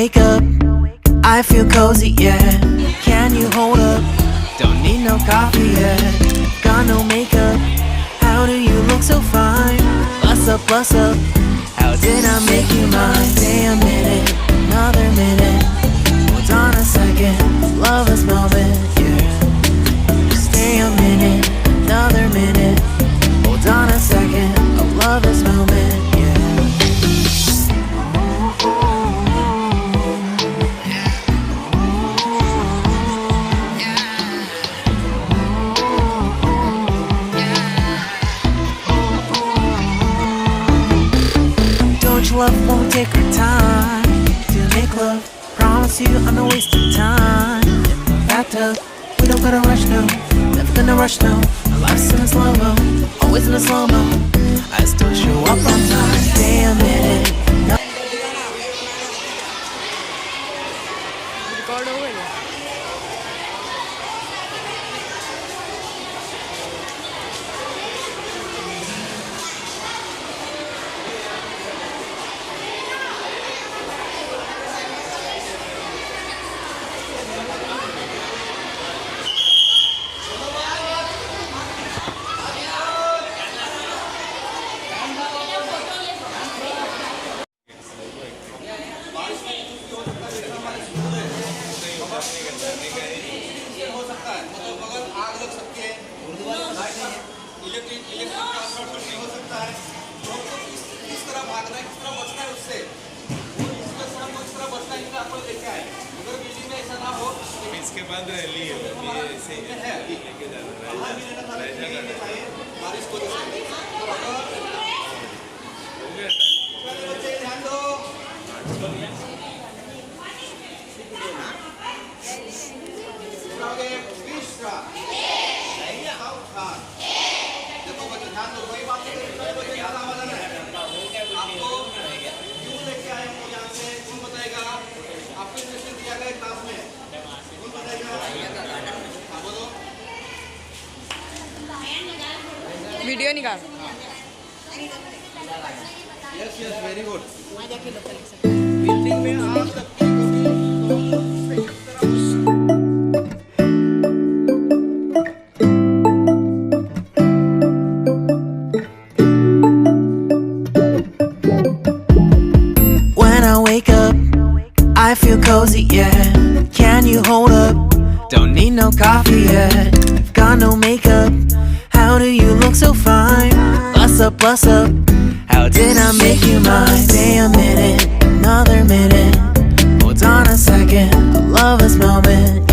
wake up, I feel cozy, yeah. Can you hold up? Don't need no coffee yet. Got no makeup. How do you look so fine? Bust up, bust up. How did I make you mine? Stay a minute, another minute. Hold on a second, love this moment, yeah. Stay a minute, another minute. Hold on a second, I love this moment, yeah. Love won't take her time to make love. Promise you I'm not wasting time in the bathtub. We don't gotta rush now, never gonna rush now. Our life's in a slow-mo, always in a slow-mo. I still show up on time. Stay a minute. No. इसके बाद rally है ऐसे लेके जाना बारिश को देखो बच्चे ध्यान दो वही बात बच्चे याद आवाज आ रहा है आपको क्यों लेके आए हो यहाँ से कौन बताएगा आपको इंस्ट्रक्शन दिया गया क्लास में कौन बताएगा हाँ बोलो वीडियो निकाल yes yes very good building में आज तक I feel cozy, yeah. Can you hold up? Don't need no coffee yet. Got no makeup. How do you look so fine? Bust up, bust up. How did I make you mine? Stay a minute, another minute. Hold on a second, I love this moment.